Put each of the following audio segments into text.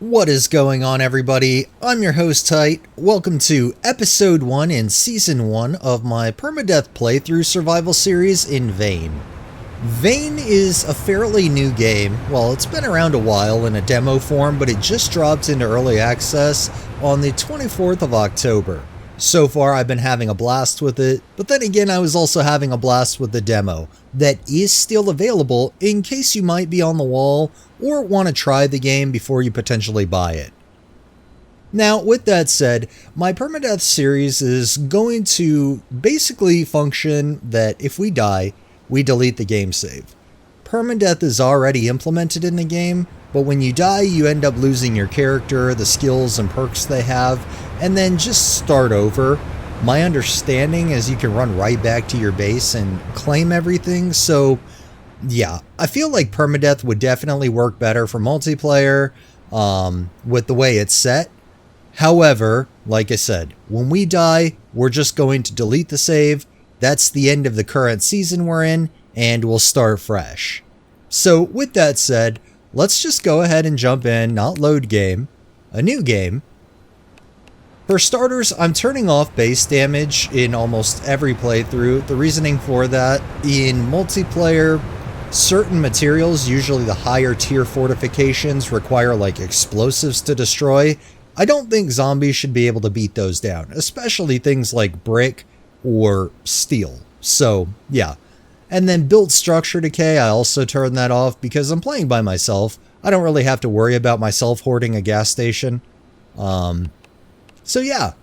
What is going on, everybody? I'm your host, Tight. Welcome to episode 1 in season 1 of my permadeath playthrough survival series in Vane. Vane is a fairly new game. Well, it's been around a while in a demo form, but it just dropped into early access on the 24th of October. So far, I've been having a blast with it, but then again, I was also having a blast with the demo that is still available in case you might be on the wall or want to try the game before you potentially buy it. Now, with that said, my permadeath series is going to basically function that if we die, we delete the game save. Permadeath is already implemented in the game, but when you die, you end up losing your character, the skills and perks they have, and then just start over. My understanding is you can run right back to your base and claim everything, so yeah, I feel like permadeath would definitely work better for multiplayer with the way it's set. However, like I said, when we die, we're just going to delete the save. That's the end of the current season we're in, and we'll start fresh. So with that said, let's just go ahead and jump in, not load game, a new game. For starters, I'm turning off base damage in almost every playthrough. The reasoning for that, in multiplayer, certain materials, usually the higher tier fortifications, require like explosives to destroy. I don't think zombies should be able to beat those down, especially things like brick or steel. So yeah. And then build structure decay, I also turn that off because I'm playing by myself. I don't really have to worry about myself hoarding a gas station. So yeah,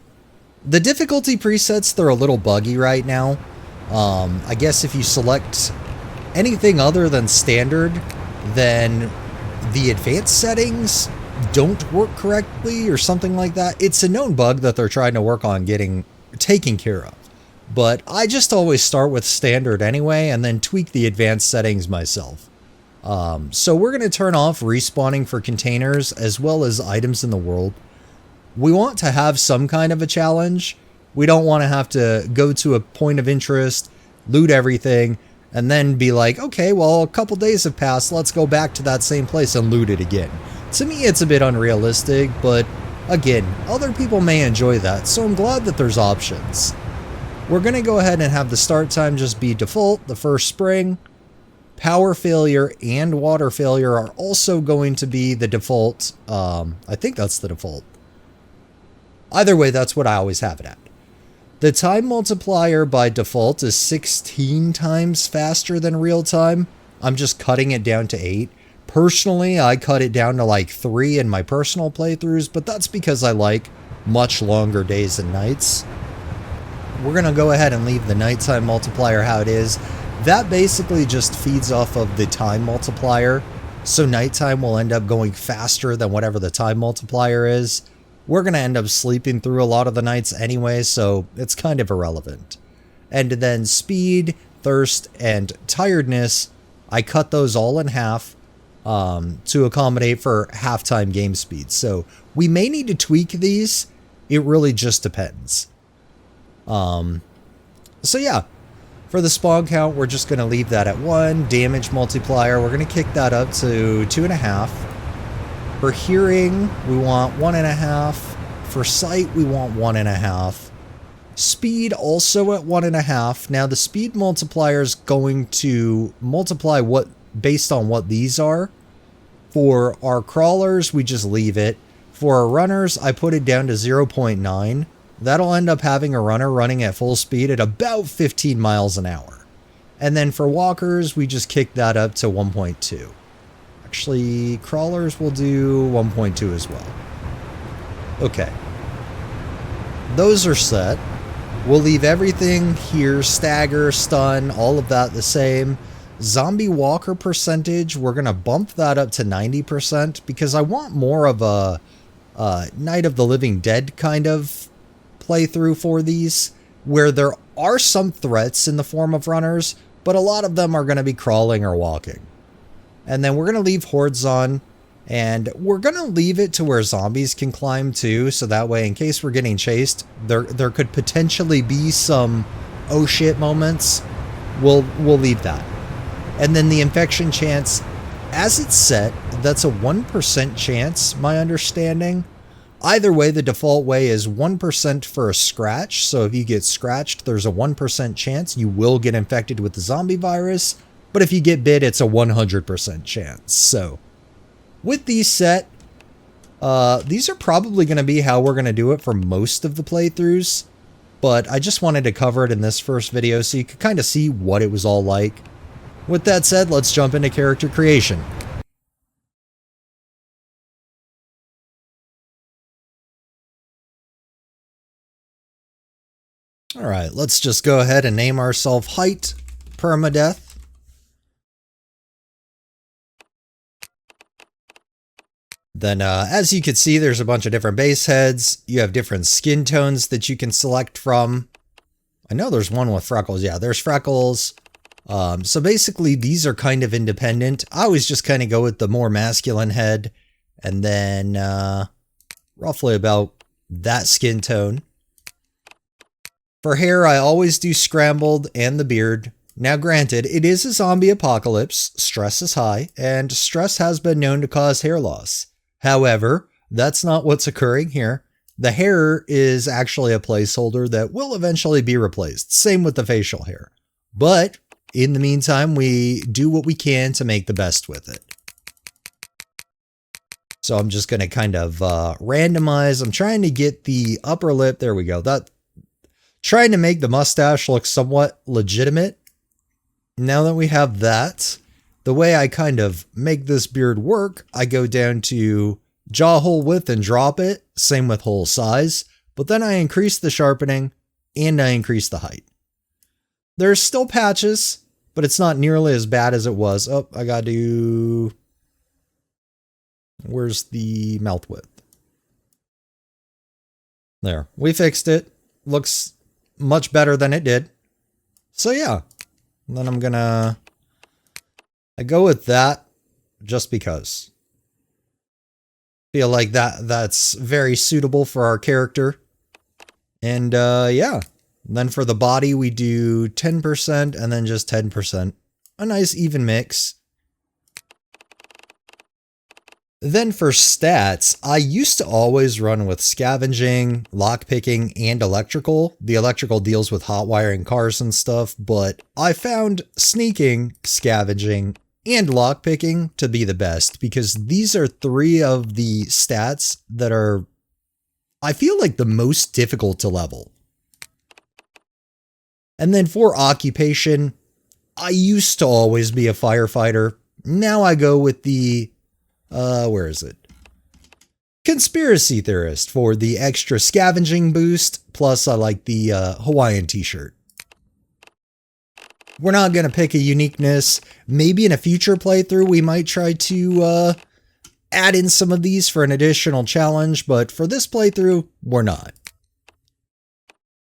the difficulty presets, they're a little buggy right now. I guess if you select anything other than standard, then the advanced settings don't work correctly or something like that. It's a known bug that they're trying to work on taken care of. But I just always start with standard anyway and then tweak the advanced settings myself. So we're going to turn off respawning for containers as well as items in the world. We want to have some kind of a challenge. We don't want to have to go to a point of interest, loot everything, and then be like, okay, well, a couple days have passed, let's go back to that same place and loot it again. To me, it's a bit unrealistic, but again, other people may enjoy that, so I'm glad that there's options. We're going to go ahead and have the start time just be default, the first spring. Power failure and water failure are also going to be the default. I think that's the default. Either way, that's what I always have it at. The time multiplier by default is 16 times faster than real time. I'm just cutting it down to 8. Personally, I cut it down to like 3 in my personal playthroughs, but that's because I like much longer days and nights. We're going to go ahead and leave the nighttime multiplier how it is. That basically just feeds off of the time multiplier, so nighttime will end up going faster than whatever the time multiplier is. We're going to end up sleeping through a lot of the nights anyway, so it's kind of irrelevant. And then speed, thirst, and tiredness, I cut those all in half to accommodate for halftime game speed. So we may need to tweak these. It really just depends. So yeah, for the spawn count, we're just going to leave that at 1. Damage multiplier, we're going to kick that up to 2.5. For hearing, we want 1.5. For sight, we want 1.5. Speed also at 1.5. Now the speed multiplier is going to multiply based on what these are. For our crawlers, we just leave it. For our runners, I put it down to 0.9. That'll end up having a runner running at full speed at about 15 miles an hour. And then for walkers, we just kick that up to 1.2. Actually, crawlers will do 1.2 as well. Okay. Those are set. We'll leave everything here, stagger, stun, all of that the same. Zombie walker percentage, we're going to bump that up to 90% because I want more of a Night of the Living Dead kind of playthrough for these, where there are some threats in the form of runners, but a lot of them are going to be crawling or walking. And then we're going to leave hordes on, and we're going to leave it to where zombies can climb too, so that way in case we're getting chased, there could potentially be some oh shit moments. We'll leave that. And then the infection chance, As it's set, that's a 1% chance, my understanding. Either way, the default way is 1% for a scratch, so if you get scratched, there's a 1% chance you will get infected with the zombie virus, but if you get bit, it's a 100% chance. So, with these set, these are probably going to be how we're going to do it for most of the playthroughs, but I just wanted to cover it in this first video so you could kind of see what it was all like. With that said, let's jump into character creation. Alright, let's just go ahead and name ourselves Height Permadeath. Then, as you can see, there's a bunch of different base heads. You have different skin tones that you can select from. I know there's one with freckles. Yeah, there's freckles. So basically, these are kind of independent. I always just kind of go with the more masculine head. And then, roughly about that skin tone. For hair, I always do scrambled and the beard. Now granted, it is a zombie apocalypse, stress is high, and stress has been known to cause hair loss. However, that's not what's occurring here. The hair is actually a placeholder that will eventually be replaced. Same with the facial hair. But, in the meantime, we do what we can to make the best with it. So I'm just going to kind of randomize. I'm trying to get the upper lip. There we go. Trying to make the mustache look somewhat legitimate. Now that we have that, the way I kind of make this beard work, I go down to jaw hole width and drop it, same with hole size, but then I increase the sharpening and I increase the height. There's still patches, but it's not nearly as bad as it was. Oh, I gotta do... Where's the mouth width? There, we fixed it. Looks much better than it did. So yeah, and then I go with that just because. Feel like that's very suitable for our character. And yeah, then for the body we do 10% and then just 10%. A nice even mix. Then for stats, I used to always run with scavenging, lockpicking, and electrical. The electrical deals with hot wiring cars and stuff, but I found sneaking, scavenging, and lockpicking to be the best because these are three of the stats that are, I feel like, the most difficult to level. And then for occupation, I used to always be a firefighter. Now I go with the where is it? Conspiracy theorist for the extra scavenging boost, plus I like the Hawaiian t-shirt. We're not going to pick a uniqueness. Maybe in a future playthrough we might try to add in some of these for an additional challenge, but for this playthrough, we're not.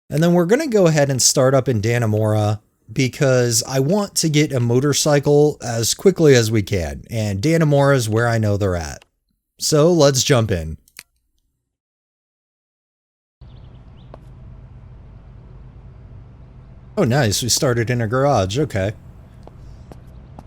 And then we're going to go ahead and start up in Dannemora, because I want to get a motorcycle as quickly as we can, and Dannemora is where I know they're at. So let's jump in. Oh nice, we started in a garage, okay.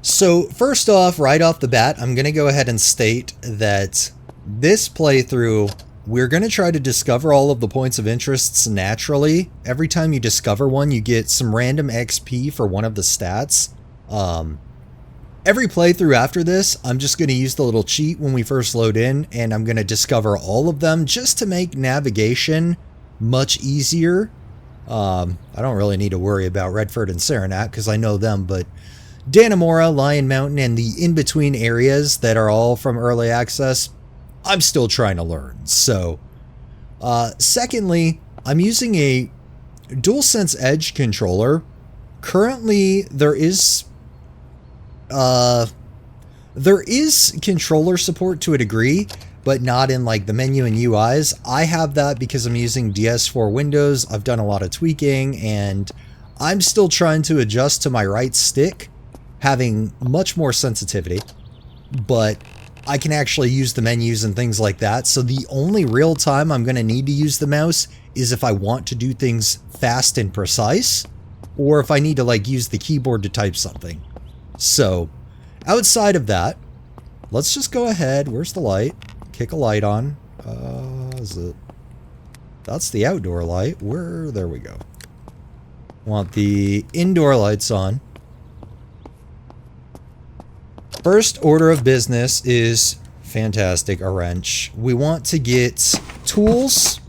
So first off, right off the bat, I'm going to go ahead and state that this playthrough, we're going to try to discover all of the points of interests naturally. Every time you discover one, you get some random XP for one of the stats. Every playthrough after this, I'm just going to use the little cheat when we first load in, and I'm going to discover all of them just to make navigation much easier. I don't really need to worry about Redford and Saranac because I know them, but Dannemora, Lion Mountain, and the in-between areas that are all from early access, I'm still trying to learn. So, secondly, I'm using a DualSense Edge controller. Currently, there is controller support to a degree, but not in like the menu and UIs. I have that because I'm using DS4 Windows. I've done a lot of tweaking, and I'm still trying to adjust to my right stick, having much more sensitivity, but I can actually use the menus and things like that. So the only real time I'm going to need to use the mouse is if I want to do things fast and precise, or if I need to like use the keyboard to type something. So outside of that, let's just go ahead. Where's the light? Kick a light on. Is it? That's the outdoor light. There we go. Want the indoor lights on. First order of business is fantastic, a wrench. We want to get tools,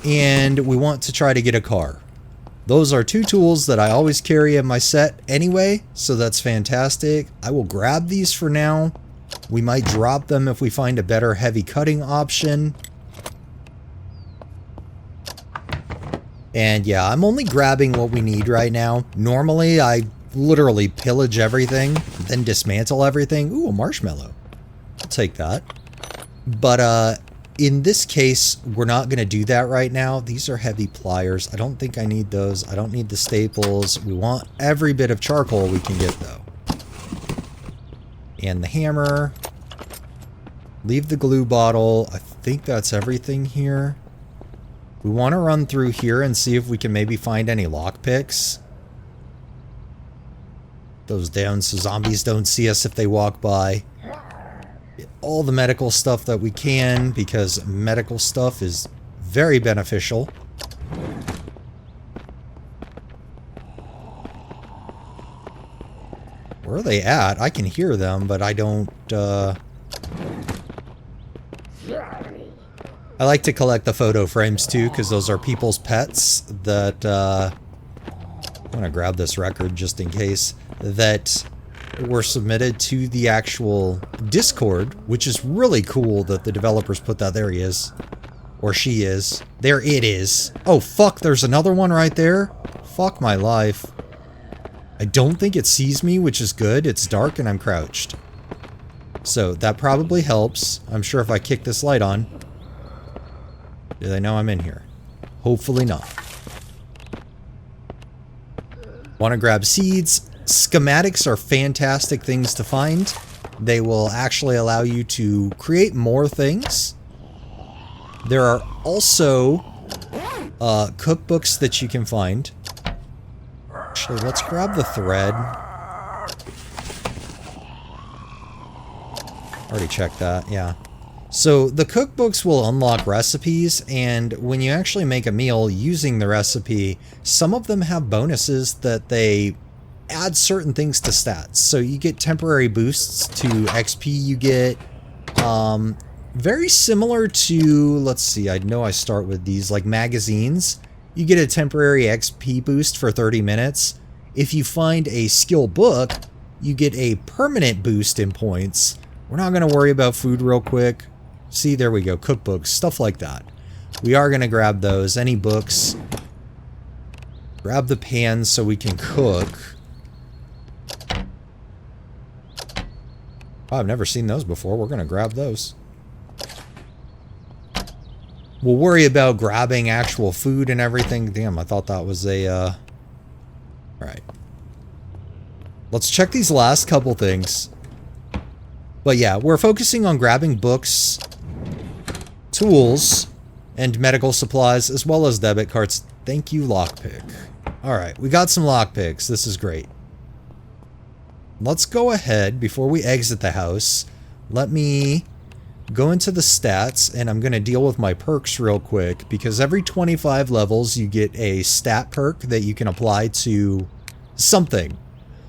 and we want to try to get a car. Those are two tools that I always carry in my set anyway, so that's fantastic. I will grab these for now. We might drop them if we find a better heavy cutting option. And yeah, I'm only grabbing what we need right now. Normally, I literally pillage everything, then dismantle everything. Ooh, a marshmallow. I'll take that. But in this case, we're not going to do that right now. These are heavy pliers. I don't think I need those. I don't need the staples. We want every bit of charcoal we can get, though. And the hammer. Leave the glue bottle. I think that's everything here. We want to run through here and see if we can maybe find any lockpicks. Those down so zombies don't see us if they walk by. Get all the medical stuff that we can, because medical stuff is very beneficial. Where are they at? I can hear them, but I don't, I like to collect the photo frames too, because those are people's pets that, I'm gonna grab this record just in case, that were submitted to the actual Discord, which is really cool that the developers put that. There he is. Or she is. There it is. Oh, fuck, there's another one right there. Fuck my life. I don't think it sees me, which is good. It's dark and I'm crouched. So that probably helps. I'm sure if I kick this light on, do they know I'm in here? Hopefully not. Want to grab seeds. Schematics are fantastic things to find. They will actually allow you to create more things. There are also cookbooks that you can find. Actually, let's grab the thread. Already checked that, yeah. So the cookbooks will unlock recipes, and when you actually make a meal using the recipe, some of them have bonuses that they add certain things to stats. So you get temporary boosts to XP you get. Very similar to, let's see, I know I start with these, like magazines. You get a temporary XP boost for 30 minutes. If you find a skill book, you get a permanent boost in points. We're not going to worry about food real quick. See, there we go, cookbooks, stuff like that. We are going to grab those, any books. Grab the pans so we can cook. Oh, I've never seen those before. We're going to grab those. We'll worry about grabbing actual food and everything. Damn, I thought that was a, Alright. Let's check these last couple things. But yeah, we're focusing on grabbing books, tools, and medical supplies, as well as debit cards. Thank you, lockpick. Alright, we got some lockpicks. This is great. Let's go ahead, before we exit the house, let me go into the stats, and I'm going to deal with my perks real quick, because every 25 levels you get a stat perk that you can apply to something.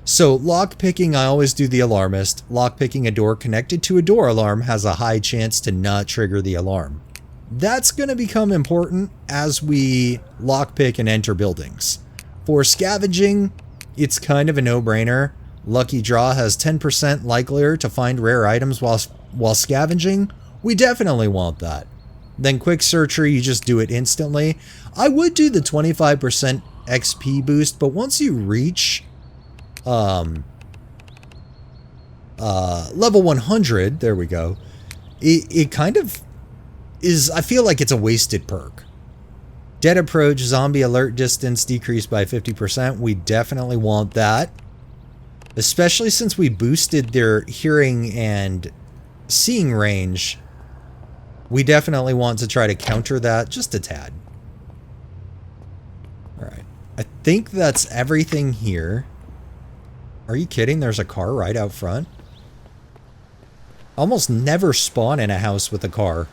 So lockpicking, I always do the alarmist. Lockpicking a door connected to a door alarm has a high chance to not trigger the alarm. That's going to become important as we lockpick and enter buildings. For scavenging, it's kind of a no-brainer. Lucky Draw has 10% likelier to find rare items while scavenging. We definitely want that. Then Quick Searcher, you just do it instantly. I would do the 25% XP boost, but once you reach level 100, there we go, it kind of is, I feel like it's a wasted perk. Dead approach, zombie alert distance decreased by 50%. We definitely want that. Especially since we boosted their hearing and seeing range. We definitely want to try to counter that just a tad. Alright. I think that's everything here. Are you kidding? There's a car right out front? Almost never spawn in a house with a car.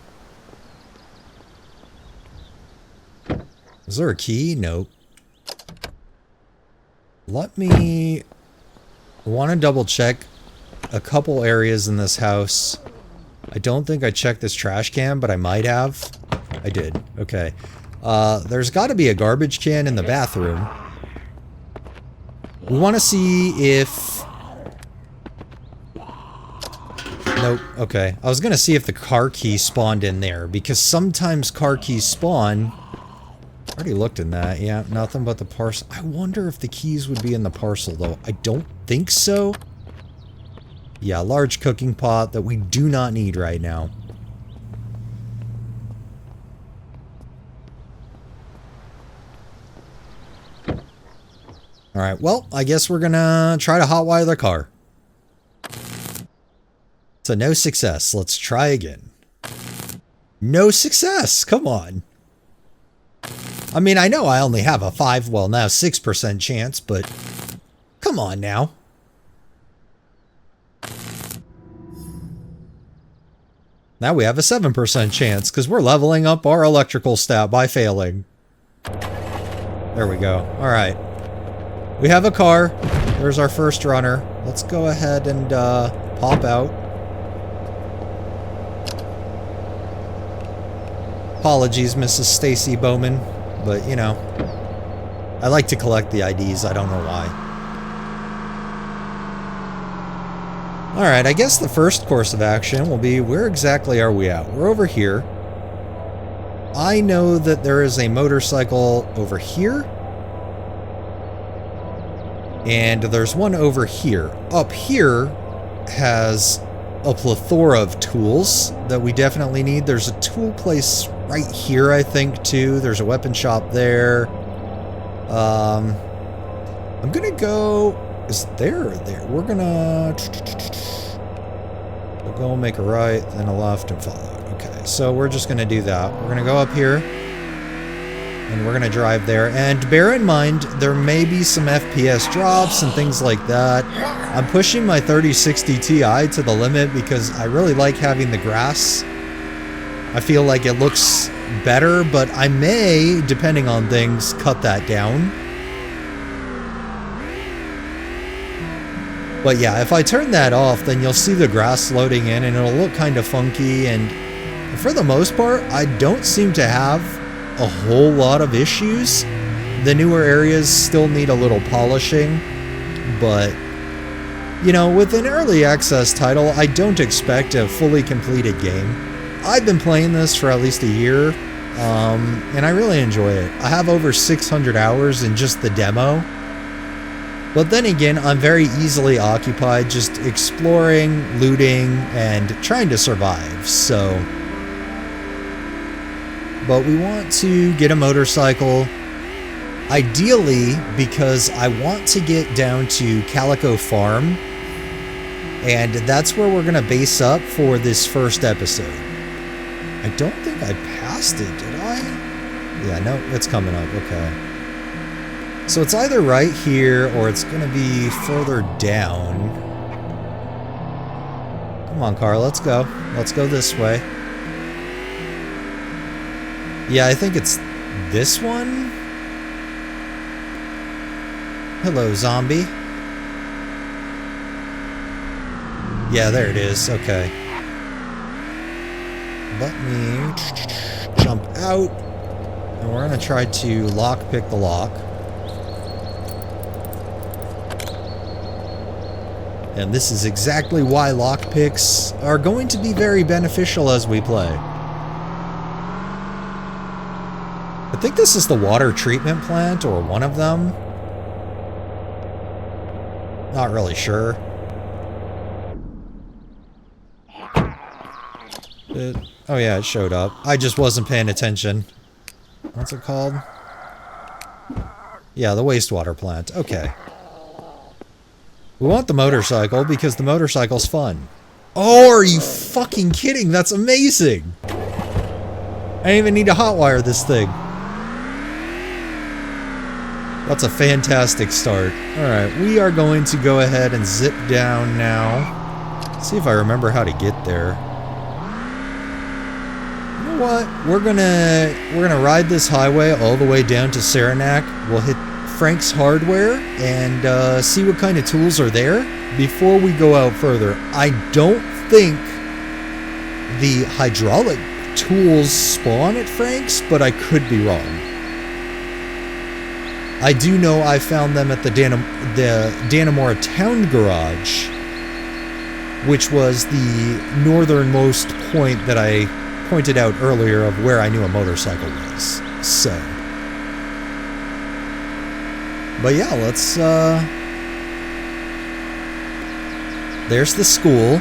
Is there a key? Nope. Let me... want to double check a couple areas in this house. I don't think I checked this trash can, but I might have. I did. Okay. There's got to be a garbage can in the bathroom. We want to see if... Nope. Okay. I was going to see if the car key spawned in there, because sometimes car keys spawn... I already looked in that. Yeah, nothing but the parcel. I wonder if the keys would be in the parcel, though. I don't think so. Yeah, large cooking pot that we do not need right now. Alright, well, I guess we're gonna try to hotwire the car. So no success. Let's try again. No success! Come on! I mean, I know I only have a 5, well now 6% chance, but come on now. Now we have a 7% chance, because we're leveling up our electrical stat by failing. There we go. Alright. We have a car. There's our first runner. Let's go ahead and pop out. Apologies, Mrs. Stacy Bowman. But, you know, I like to collect the IDs. I don't know why. Alright, I guess the first course of action will be, where exactly are we at? We're over here. I know that there is a motorcycle over here. And there's one over here. Up here has a plethora of tools that we definitely need. There's a tool place right here, I think, too. There's a weapon shop there. I'm gonna go... Is there or there? We're gonna... We'll go make a right, then a left, and follow it. Okay, so we're just gonna do that. We're gonna go up here. And we're gonna drive there. And bear in mind, there may be some FPS drops and things like that. I'm pushing my 3060 Ti to the limit because I really like having the grass. I feel like it looks better, but I may, depending on things, cut that down. But yeah, if I turn that off, then you'll see the grass loading in and it'll look kind of funky, and for the most part, I don't seem to have a whole lot of issues. The newer areas still need a little polishing, but you know, with an early access title, I don't expect a fully completed game. I've been playing this for at least a year, and I really enjoy it. I have over 600 hours in just the demo. But then again, I'm very easily occupied just exploring, looting, and trying to survive, so... But we want to get a motorcycle, ideally because I want to get down to Calico Farm, and that's where we're going to base up for this first episode. I don't think I passed it, did I? Yeah, no, it's coming up, okay. So it's either right here, or it's going to be further down. Come on, car, let's go. Let's go this way. Yeah, I think it's this one? Hello, zombie. Yeah, there it is, okay. Let me jump out, and we're going to try to lockpick the lock. And this is exactly why lockpicks are going to be very beneficial as we play. I think this is the water treatment plant, or one of them. Not really sure. Oh yeah, it showed up. I just wasn't paying attention. What's it called? Yeah, the wastewater plant. Okay. We want the motorcycle because the motorcycle's fun. Oh, are you fucking kidding? That's amazing! I didn't even need to hotwire this thing. That's a fantastic start. Alright, we are going to go ahead and zip down now. See if I remember how to get there. You know what? We're gonna ride this highway all the way down to Saranac. We'll hit Frank's Hardware and see what kind of tools are there before we go out further. I don't think the hydraulic tools spawn at Frank's, but I could be wrong. I do know I found them at the Dannemora Town Garage, which was the northernmost point that I pointed out earlier of where I knew a motorcycle was. So, but yeah, let's, there's the school.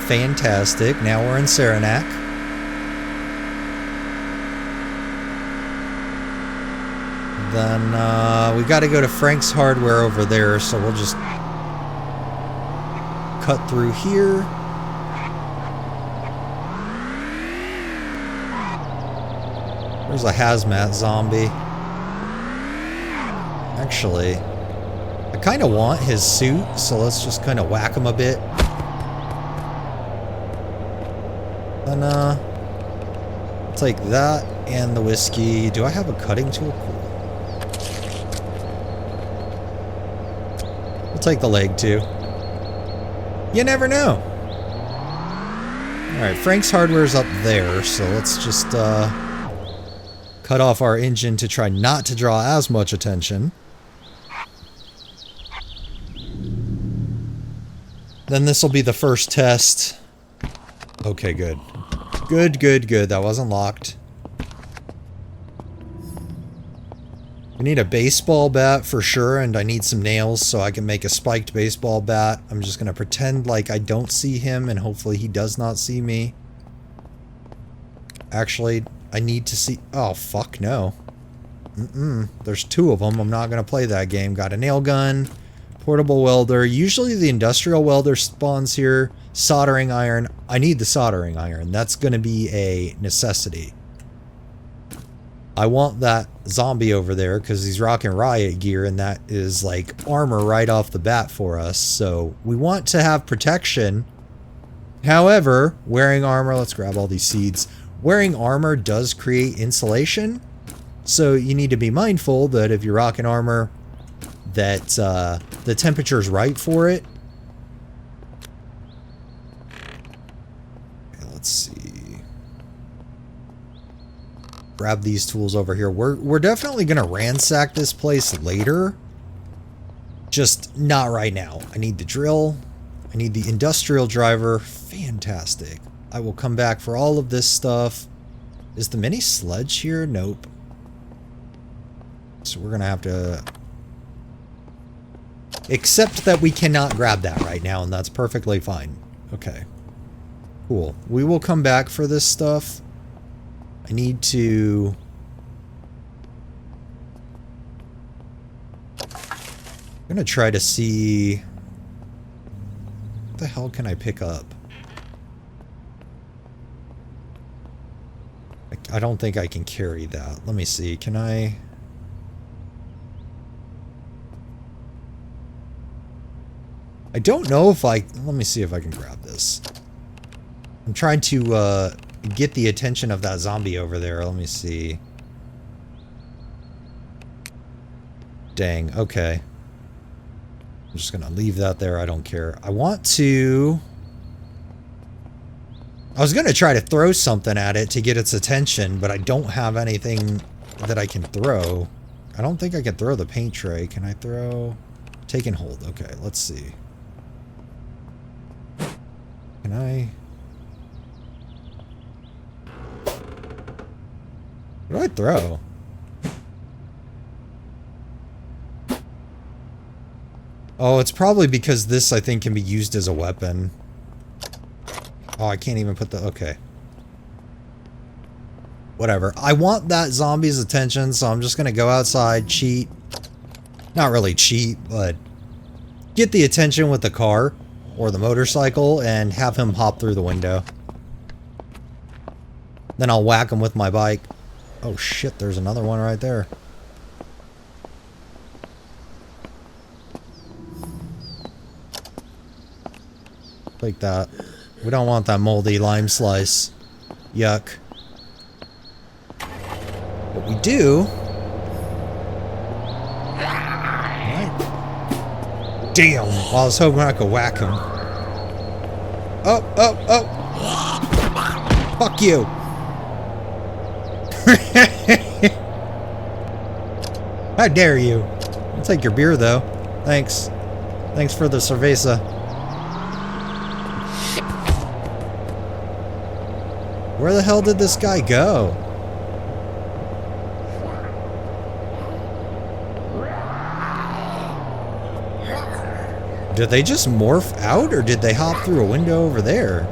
Fantastic. Now we're in Saranac. Then, we gotta go to Frank's Hardware over there, so we'll just cut through here. There's a hazmat zombie. Actually, I kind of want his suit, so let's just kind of whack him a bit. Then, I'll take that and the whiskey. Do I have a cutting tool? Cool. We'll take the leg, too. You never know. Alright, Frank's Hardware's up there, so let's just, cut off our engine to try not to draw as much attention. Then this will be the first test. Okay, good. Good, good, good. That wasn't locked. We need a baseball bat for sure, and I need some nails so I can make a spiked baseball bat. I'm just going to pretend like I don't see him, and hopefully he does not see me. Actually, I need to see... Oh, fuck no. There's two of them. I'm not going to play that game. Got a nail gun. Portable welder. Usually the industrial welder spawns here. Soldering iron. I need the soldering iron. That's going to be a necessity. I want that zombie over there because he's rocking riot gear, and that is like armor right off the bat for us. So we want to have protection. However, wearing armor... Let's grab all these seeds. Wearing armor does create insulation. So you need to be mindful that if you're rocking armor, that the temperature is right for it. Okay, let's see. Grab these tools over here. We're definitely going to ransack this place later. Just not right now. I need the drill. I need the industrial driver. Fantastic. I will come back for all of this stuff. Is the mini sledge here? Nope. So we're going to have to... Except that we cannot grab that right now, and that's perfectly fine. Okay. Cool. We will come back for this stuff. I need to... I'm going to try to see... What the hell can I pick up? I don't think I can carry that. Let me see. Can I... I don't know if I... Let me see if I can grab this. I'm trying to get the attention of that zombie over there. Let me see. Dang. Okay. I'm just going to leave that there. I don't care. I want to... I was going to try to throw something at it to get its attention, but I don't have anything that I can throw. I don't think I can throw the paint tray. Can I throw... Take and hold. Okay, let's see. Can I... What do I throw? Oh, it's probably because this, I think, can be used as a weapon. Oh, I can't even put the... Okay. Whatever. I want that zombie's attention, so I'm just going to go outside, cheat. Not really cheat, but get the attention with the car or the motorcycle and have him hop through the window. Then I'll whack him with my bike. Oh shit, there's another one right there. Like that. We don't want that moldy lime slice. Yuck. What we do... Right. Damn! Well, I was hoping I could whack him. Oh, oh, oh! Fuck you! How dare you? I'll take your beer, though. Thanks. Thanks for the cerveza. Where the hell did this guy go? Did they just morph out, or did they hop through a window over there?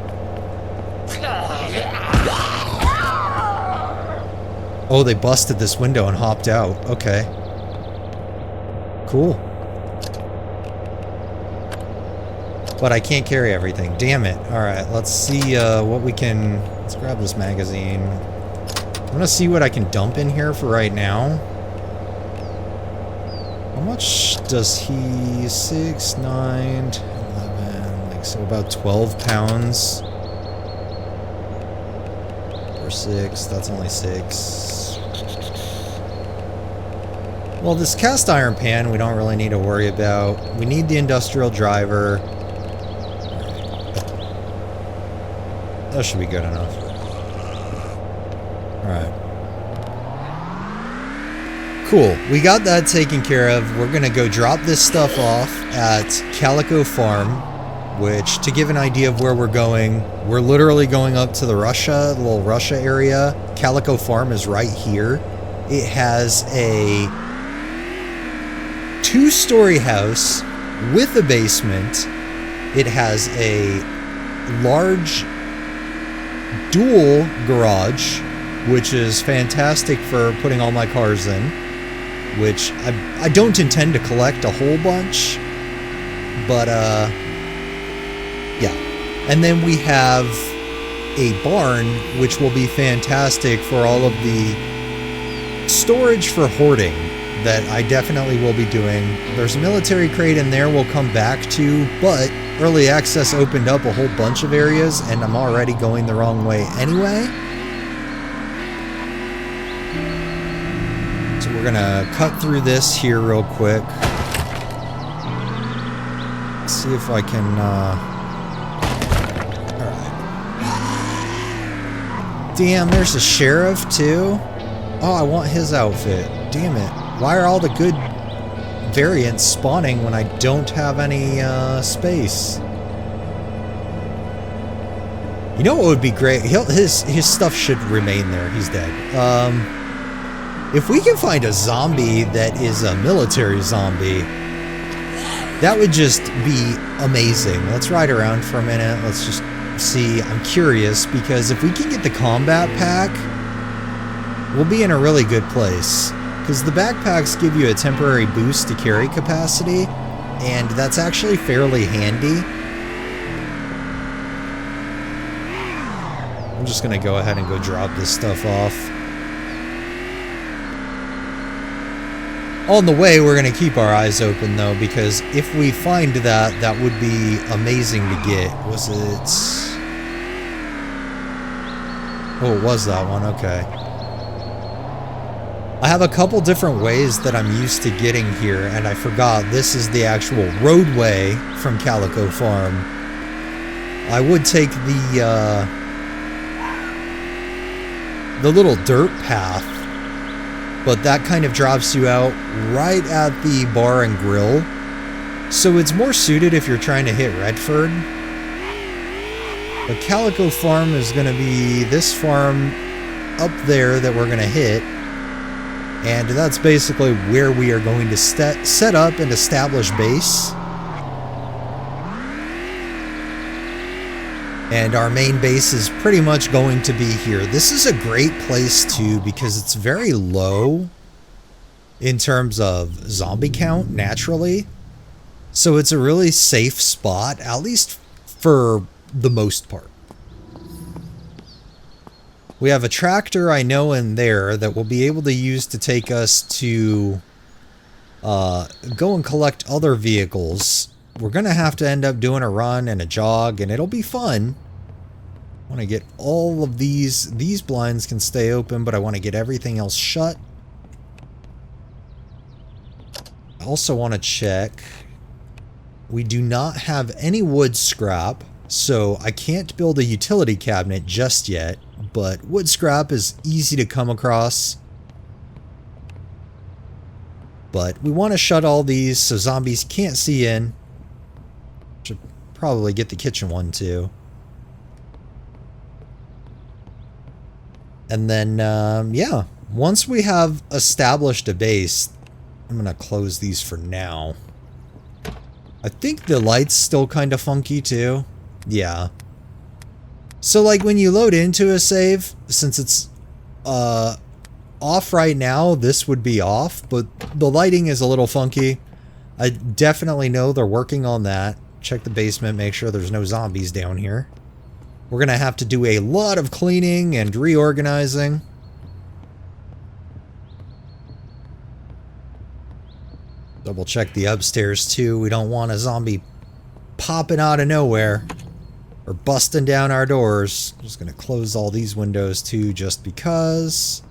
Oh, they busted this window and hopped out. Okay. Cool. But I can't carry everything. Damn it. Alright, let's see what we can... Let's grab this magazine. I'm gonna see what I can dump in here for right now. How much does he... 6, 9, 10, 11... Like, so about 12 pounds. Or 6, that's only 6. Well, this cast iron pan we don't really need to worry about. We need the industrial driver. That should be good enough. Alright. Cool. We got that taken care of. We're gonna go drop this stuff off at Calico Farm, which, to give an idea of where we're going, we're literally going up to the little Russia area. Calico Farm is right here. It has a 2-story house with a basement. It has a large dual garage, which is fantastic for putting all my cars in, which I don't intend to collect a whole bunch, but yeah. And then we have a barn, which will be fantastic for all of the storage for hoarding that I definitely will be doing. There's a military crate in there we'll come back to, but early access opened up a whole bunch of areas, and I'm already going the wrong way anyway. So we're gonna cut through this here real quick. See if I can, Alright. Damn, there's a sheriff too? Oh, I want his outfit. Damn it. Why are all the good variants spawning when I don't have any space? You know what would be great? His stuff should remain there. He's dead. If we can find a zombie that is a military zombie, that would just be amazing. Let's ride around for a minute. Let's just see. I'm curious, because if we can get the combat pack, we'll be in a really good place. Because the backpacks give you a temporary boost to carry capacity, and that's actually fairly handy. I'm just going to go ahead and go drop this stuff off. On the way, we're going to keep our eyes open, though, because if we find that, that would be amazing to get. Was it... Oh, it was that one. Okay. I have a couple different ways that I'm used to getting here, and I forgot this is the actual roadway from Calico Farm. I would take the little dirt path, but that kind of drops you out right at the bar and grill, so it's more suited if you're trying to hit Redford. But Calico Farm is going to be this farm up there that we're going to hit. And that's basically where we are going to set up and establish base. And our main base is pretty much going to be here. This is a great place too, because it's very low in terms of zombie count naturally. So it's a really safe spot, at least for the most part. We have a tractor, I know, in there that we'll be able to use to take us to go and collect other vehicles we're going to have to end up doing a run and a jog, and it'll be fun. I want to get all of these blinds can stay open, but I want to get everything else shut. I also want to check. We do not have any wood scrap, so I can't build a utility cabinet just yet, but wood scrap is easy to come across. But we want to shut all these so zombies can't see in. Should probably get the kitchen one too. And then, yeah, once we have established a base, I'm going to close these for now. I think the light's still kind of funky too. Yeah. So like when you load into a save, since it's off right now, this would be off, but the lighting is a little funky. I definitely know they're working on that. Check the basement, make sure there's no zombies down here. We're going to have to do a lot of cleaning and reorganizing. Double check the upstairs too. We don't want a zombie popping out of nowhere or busting down our doors. I'm just going to close all these windows too just because.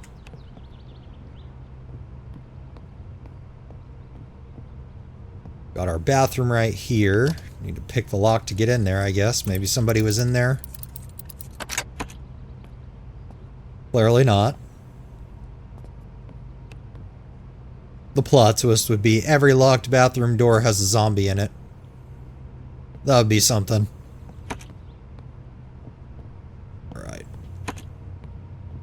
Got our bathroom right here. Need to pick the lock to get in there, I guess. Maybe somebody was in there. Clearly not. The plot twist would be every locked bathroom door has a zombie in it. That would be something. Alright.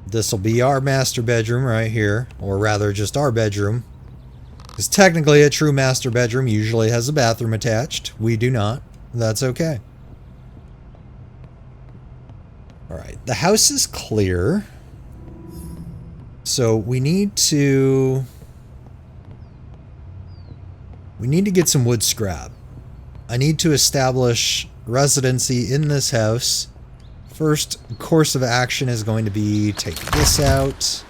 This will be our master bedroom right here. Or rather, just our bedroom. Because technically a true master bedroom usually has a bathroom attached. We do not. That's okay. Alright, the house is clear. So we need to get some wood scrap. I need to establish residency in this house. First course of action is going to be take this out.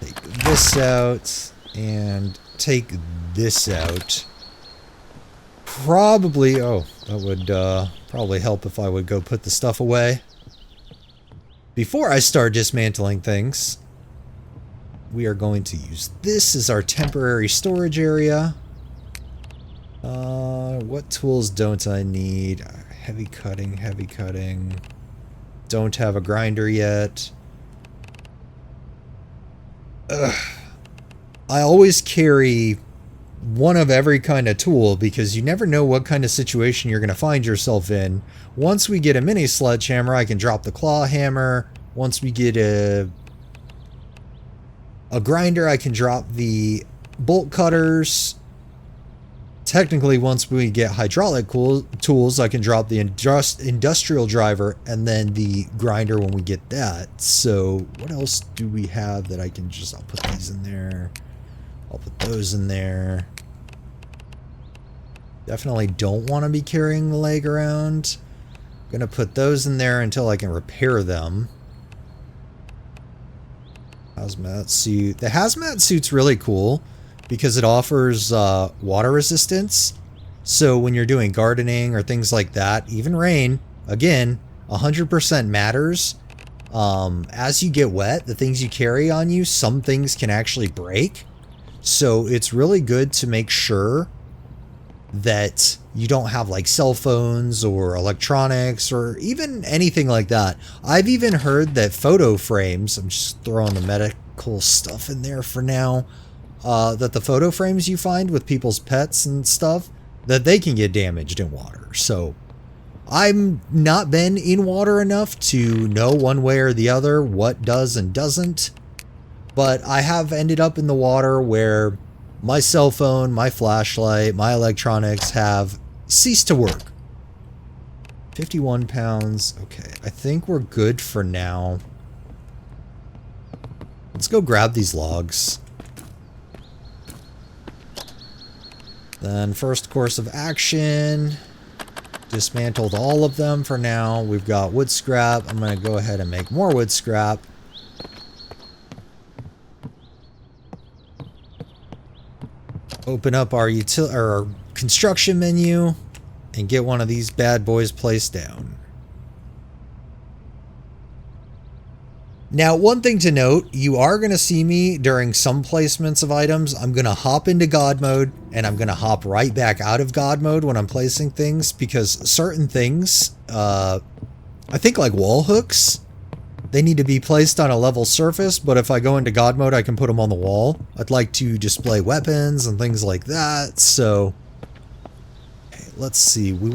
Take this out. And take this out. Probably, oh, that would probably help if I would go put the stuff away. Before I start dismantling things, we are going to use this as our temporary storage area. What tools don't I need? Heavy cutting, heavy cutting. Don't have a grinder yet. Ugh. I always carry one of every kind of tool because you never know what kind of situation you're going to find yourself in. Once we get a mini sledgehammer, I can drop the claw hammer. Once we get a grinder, I can drop the bolt cutters. Technically, once we get hydraulic tools, I can drop the industrial driver and then the grinder when we get that. So what else do we have that I can just... I'll put these in there. I'll put those in there. Definitely don't want to be carrying the leg around. I'm going to put those in there until I can repair them. Hazmat suit. The hazmat suit's really cool because it offers water resistance. So when you're doing gardening or things like that, even rain, again, 100% matters. As you get wet, the things you carry on you, some things can actually break. So it's really good to make sure that you don't have like cell phones or electronics or even anything like that. I've even heard that photo frames, I'm just throwing the medical stuff in there for now, that the photo frames you find with people's pets and stuff, that they can get damaged in water. So I'm not been in water enough to know one way or the other what does and doesn't. But I have ended up in the water where my cell phone, my flashlight, my electronics have ceased to work. 51 pounds. Okay, I think we're good for now. Let's go grab these logs. Then first course of action. Dismantled all of them for now. We've got wood scrap. I'm going to go ahead and make more wood scrap. Open up our construction menu and get one of these bad boys placed down. Now, one thing to note, you are going to see me during some placements of items. I'm going to hop into God mode and I'm going to hop right back out of God mode when I'm placing things, because certain things, I think like wall hooks, they need to be placed on a level surface, but if I go into God mode, I can put them on the wall. I'd like to display weapons and things like that, so okay, let's see. We've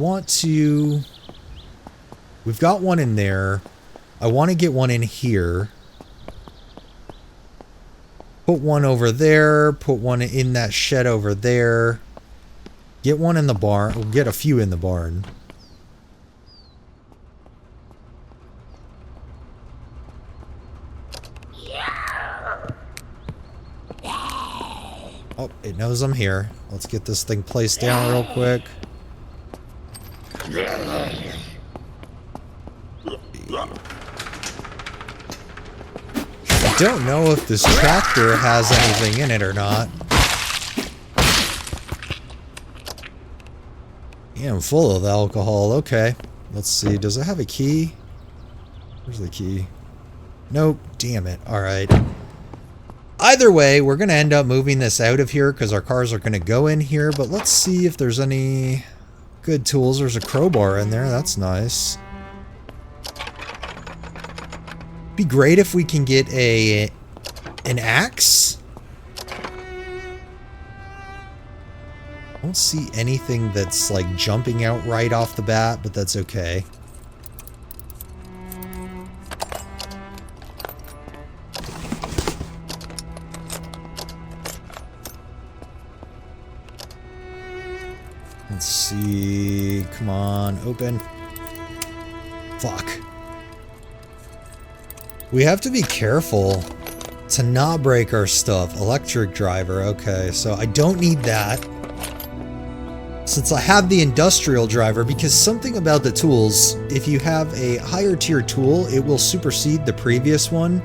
got one in there. I want to get one in here. Put one over there. Put one in that shed over there. Get one in the barn. We'll get a few in the barn. Oh, it knows I'm here. Let's get this thing placed down real quick. I don't know if this tractor has anything in it or not. Yeah, I'm full of alcohol. Okay. Let's see. Does it have a key? Where's the key? Nope. Damn it. Alright. Either way, we're going to end up moving this out of here because our cars are going to go in here. But let's see if there's any good tools. There's a crowbar in there. That's nice. Be great if we can get an axe. I don't see anything that's like jumping out right off the bat, but that's okay. Let's see. Come on, open. Fuck. We have to be careful to not break our stuff. Electric driver, okay, so I don't need that. Since I have the industrial driver, because something about the tools, if you have a higher tier tool, it will supersede the previous one.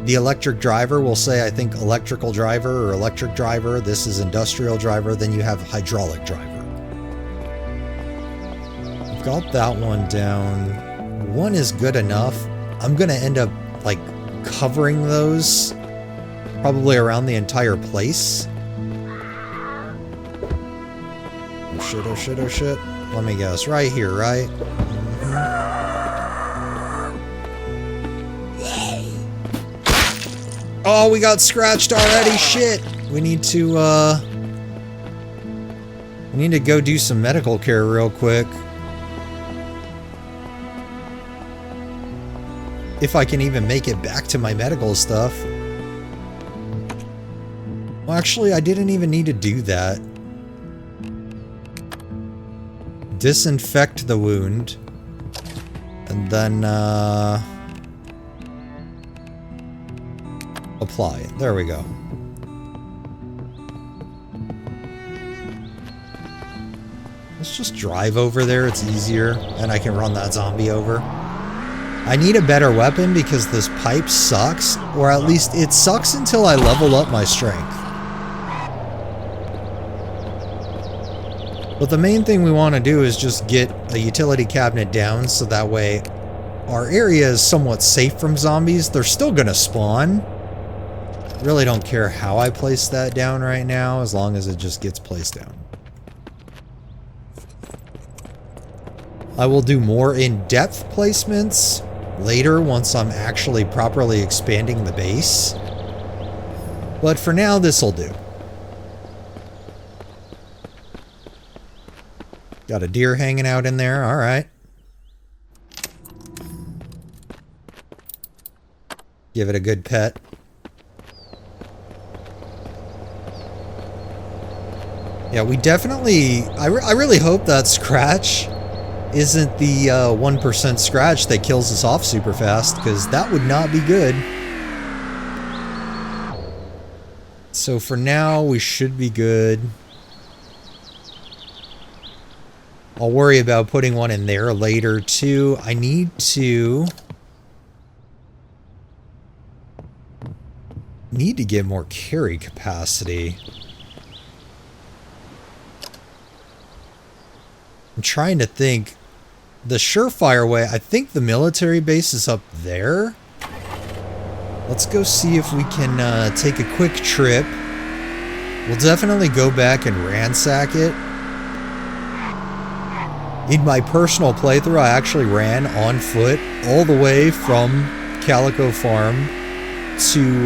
The electric driver will say, I think, electrical driver or electric driver. This is industrial driver. Then you have hydraulic driver. I've got that one down. One is good enough. I'm going to end up like covering those probably around the entire place. Oh shit, oh shit, oh shit. Let me guess. Right here, right? Mm-hmm. Oh, we got scratched already. Shit. We need to go do some medical care real quick. If I can even make it back to my medical stuff. Well, actually, I didn't even need to do that. Disinfect the wound. And then, apply it. There we go. Let's just drive over there. It's easier. And I can run that zombie over. I need a better weapon because this pipe sucks, or at least it sucks until I level up my strength. But the main thing we want to do is just get a utility cabinet down so that way our area is somewhat safe from zombies. They're still going to spawn. Really don't care how I place that down right now, as long as it just gets placed down. I will do more in-depth placements later once I'm actually properly expanding the base. But for now, this'll do. Got a deer hanging out in there, alright. Give it a good pet. Yeah, we definitely... I really hope that scratch isn't the 1% scratch that kills us off super fast, because that would not be good. So for now, we should be good. I'll worry about putting one in there later too. I need to get more carry capacity. I'm trying to think. The surefire way, I think the military base is up there. Let's go see if we can take a quick trip. We'll definitely go back and ransack it. In my personal playthrough, I actually ran on foot all the way from Calico Farm to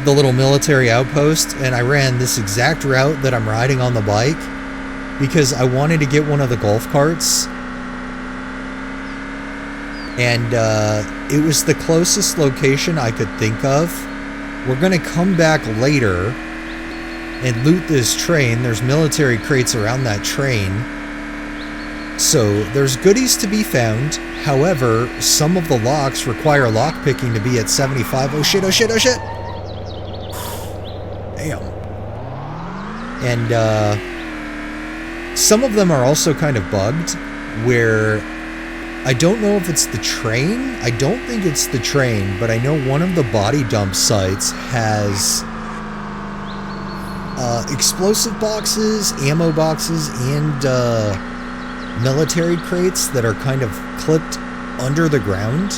the little military outpost, and I ran this exact route that I'm riding on the bike because I wanted to get one of the golf carts, and it was the closest location I could think of. We're gonna come back later and loot this train. There's military crates around that train, so there's goodies to be found. However, some of the locks require lockpicking to be at 75. Oh shit, oh shit, oh shit! Damn. And some of them are also kind of bugged, where I don't know if it's the train. I don't think it's the train, but I know one of the body dump sites has explosive boxes, ammo boxes, and military crates that are kind of clipped under the ground.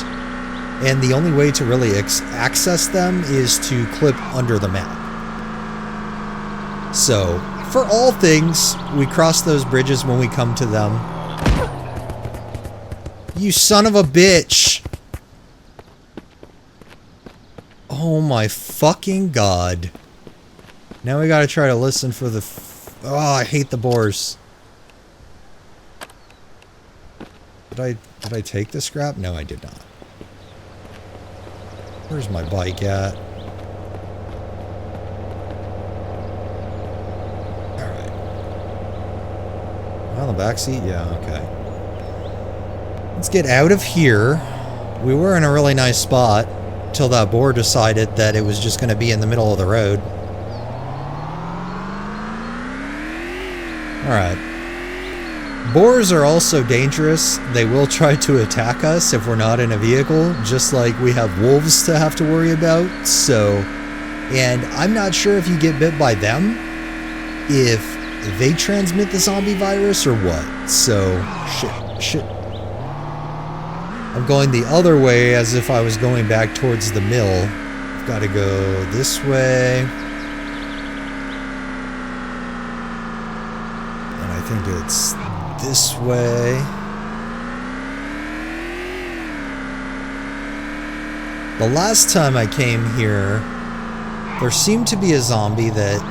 And the only way to really access them is to clip under the map. So, for all things, we cross those bridges when we come to them. You son of a bitch! Oh my fucking god. Now we gotta try to listen for the... oh, I hate the boars. Did I take the scrap? No, I did not. Where's my bike at? Alright. On the back seat? Yeah, okay. Let's get out of here. We were in a really nice spot till that boar decided that it was just going to be in the middle of the road. Alright. Boars are also dangerous. They will try to attack us if we're not in a vehicle, just like we have wolves to have to worry about. So, and I'm not sure if you get bit by them, if they transmit the zombie virus or what. So, shit. I'm going the other way as if I was going back towards the mill. I've got to go this way. And I think it's this way. The last time I came here, there seemed to be a zombie that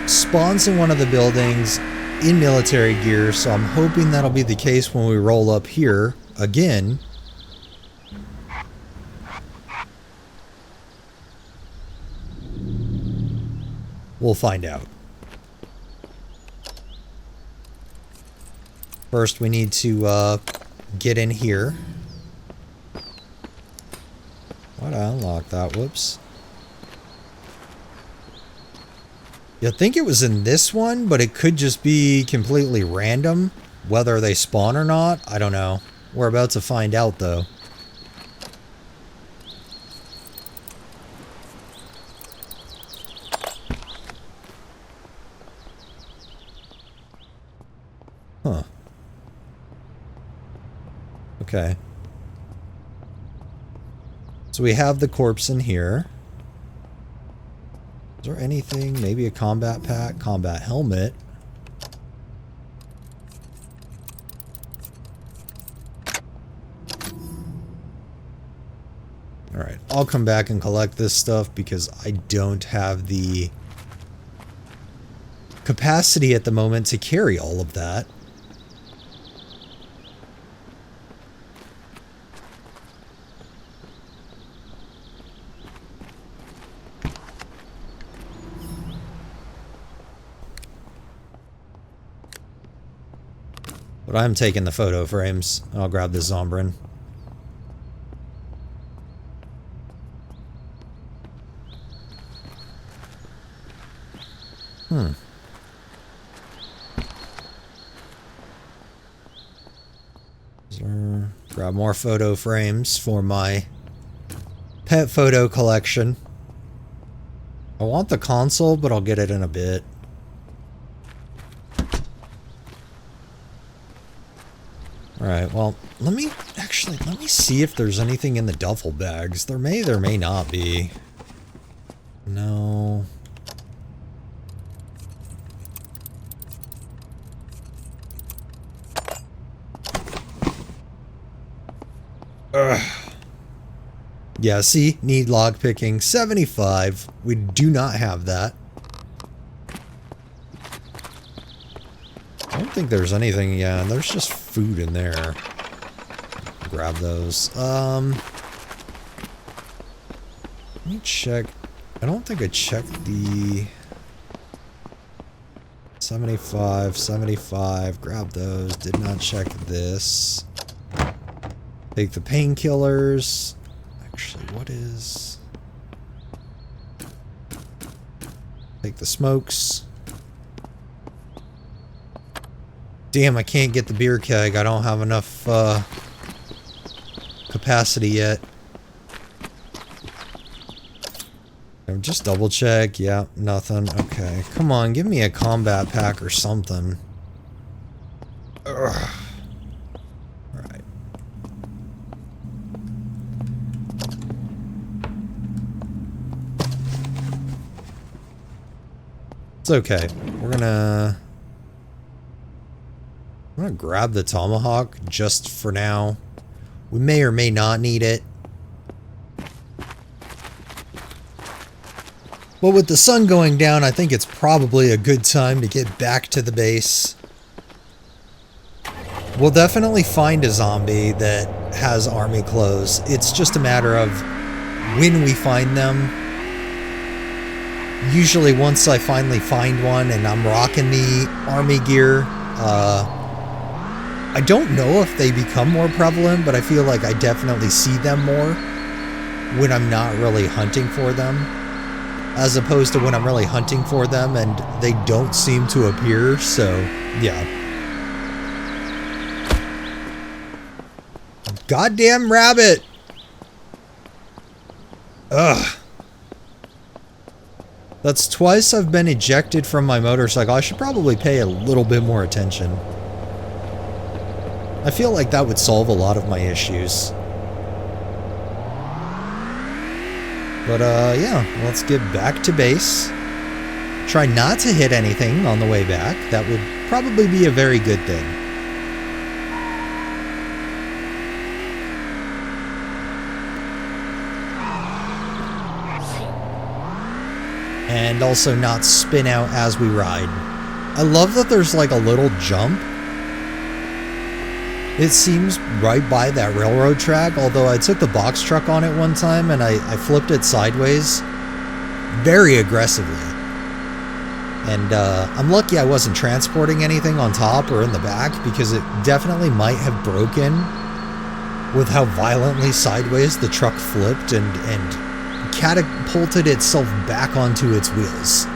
spawns in one of the buildings in military gear, so I'm hoping that'll be the case when we roll up here again. We'll find out. First, we need to get in here. Why'd I unlock that? Whoops. You'd think it was in this one, but it could just be completely random. Whether they spawn or not, I don't know. We're about to find out, though. Huh. Okay. So we have the corpse in here. Is there anything? Maybe a combat pack, combat helmet. Alright, I'll come back and collect this stuff because I don't have the capacity at the moment to carry all of that. But I'm taking the photo frames. I'll grab the Zombrin. Grab more photo frames for my pet photo collection. I want the console, but I'll get it in a bit. Alright, well, let me see if there's anything in the duffel bags. There may not be. No. Ugh. Yeah, see? Need lockpicking. 75. We do not have that. I don't think there's anything, yeah, there's just food in there. Grab those. Let me check. I don't think I checked the 75. Grab those. Did not check this. Take the painkillers. Actually, what is... Take the smokes. Damn, I can't get the beer keg. I don't have enough capacity yet. Just double check. Yeah, nothing. Okay. Come on, give me a combat pack or something. Ugh. Alright. It's okay. I'm gonna grab the tomahawk just for now. We may or may not need it. But with the sun going down, I think it's probably a good time to get back to the base. We'll definitely find a zombie that has army clothes. It's just a matter of when we find them. Usually once I finally find one and I'm rocking the army gear, I don't know if they become more prevalent, but I feel like I definitely see them more when I'm not really hunting for them, as opposed to when I'm really hunting for them and they don't seem to appear, so yeah. Goddamn rabbit! Ugh. That's twice I've been ejected from my motorcycle. I should probably pay a little bit more attention. I feel like that would solve a lot of my issues. But, yeah, let's get back to base. Try not to hit anything on the way back. That would probably be a very good thing. And also not spin out as we ride. I love that there's like a little jump. It seems right by that railroad track, although I took the box truck on it one time and I flipped it sideways very aggressively. And I'm lucky I wasn't transporting anything on top or in the back, because it definitely might have broken with how violently sideways the truck flipped and catapulted itself back onto its wheels.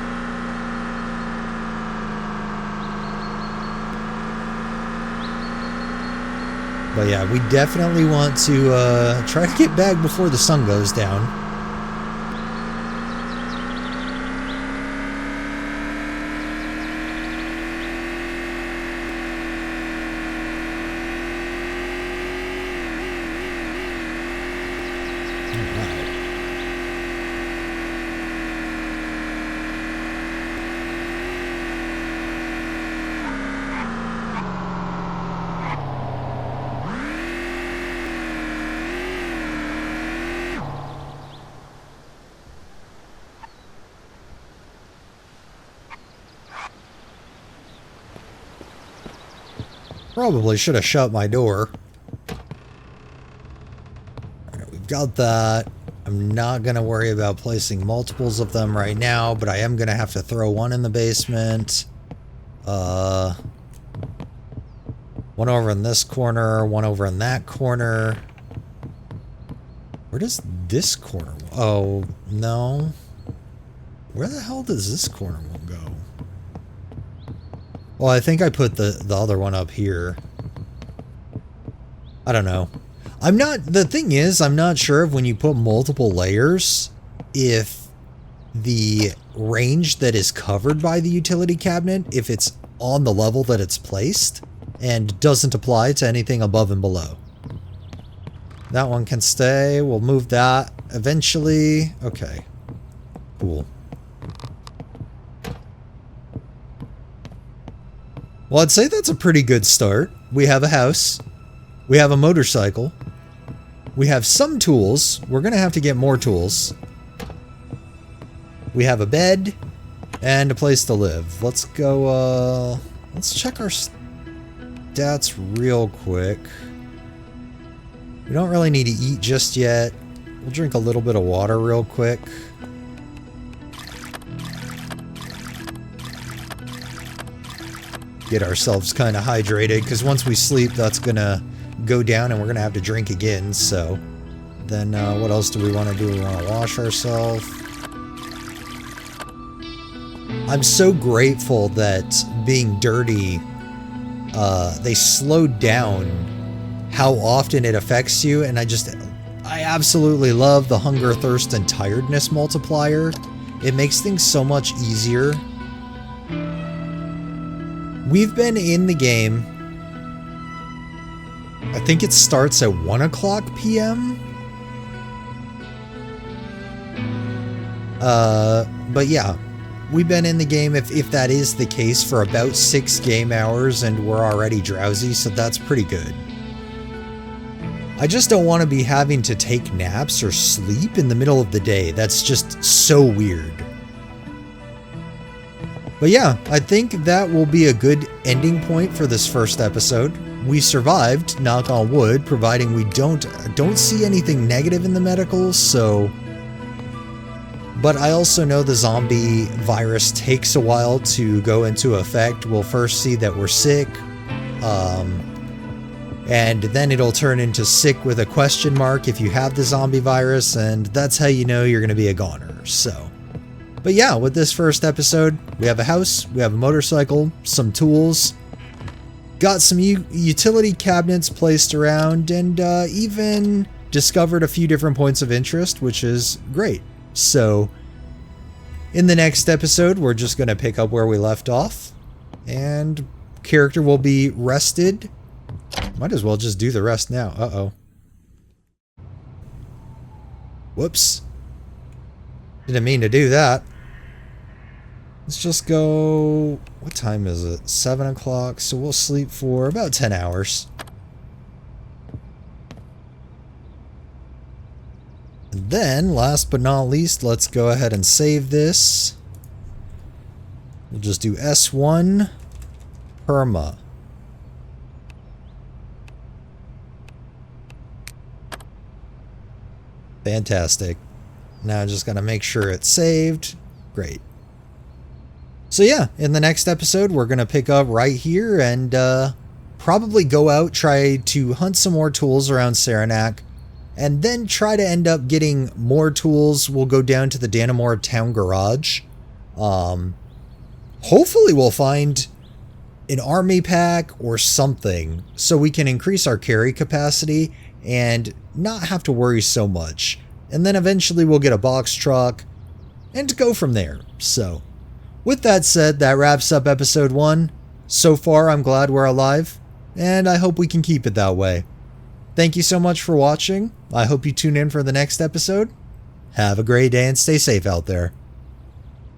But yeah, we definitely want to try to get back before the sun goes down. Probably should have shut my door. Alright, we've got that. I'm not going to worry about placing multiples of them right now, but I am going to have to throw one in the basement. One over in this corner, one over in that corner. Where does this corner... Oh, no. Where the hell does this corner one go? Well, I think I put the other one up here. I don't know. The thing is, I'm not sure if when you put multiple layers, if the range that is covered by the utility cabinet, if it's on the level that it's placed. and doesn't apply to anything above and below. That one can stay. We'll move that eventually. Okay. Cool. Well, I'd say that's a pretty good start. We have a house. We have a motorcycle. We have some tools. We're going to have to get more tools. We have a bed and a place to live. Let's go, let's check our stats real quick. We don't really need to eat just yet. We'll drink a little bit of water real quick. Get ourselves kind of hydrated, because once we sleep, that's going to go down and we're going to have to drink again, so... Then, what else do we want to do? We want to wash ourselves. I'm so grateful that being dirty, they slowed down how often it affects you, and I absolutely love the hunger, thirst, and tiredness multiplier. It makes things so much easier. We've been in the game, I think it starts at 1 o'clock p.m. But yeah, we've been in the game, if that is the case, for about 6 game hours, and we're already drowsy, so that's pretty good. I just don't want to be having to take naps or sleep in the middle of the day. That's just so weird. But yeah, I think that will be a good ending point for this first episode. We survived, knock on wood, providing we don't see anything negative in the medicals, so... But I also know the zombie virus takes a while to go into effect. We'll first see that we're sick, and then it'll turn into sick with a question mark if you have the zombie virus, and that's how you know you're going to be a goner, so... But yeah, with this first episode, we have a house, we have a motorcycle, some tools, got some utility cabinets placed around, and even discovered a few different points of interest, which is great. So, in the next episode, we're just going to pick up where we left off, and character will be rested. Might as well just do the rest now. Uh-oh. Whoops. Didn't mean to do that. Let's just go... What time is it? 7 o'clock, so we'll sleep for about 10 hours. And then, last but not least, let's go ahead and save this. We'll just do S1 perma. Fantastic. Now just gotta make sure it's saved. Great. So yeah, in the next episode, we're gonna pick up right here and probably go out, try to hunt some more tools around Saranac, and then try to end up getting more tools. We'll go down to the Dannemora Town Garage. Hopefully we'll find an army pack or something so we can increase our carry capacity and not have to worry so much. And then eventually we'll get a box truck and go from there. So, with that said, that wraps up episode 1. So far, I'm glad we're alive, and I hope we can keep it that way. Thank you so much for watching. I hope you tune in for the next episode. Have a great day and stay safe out there.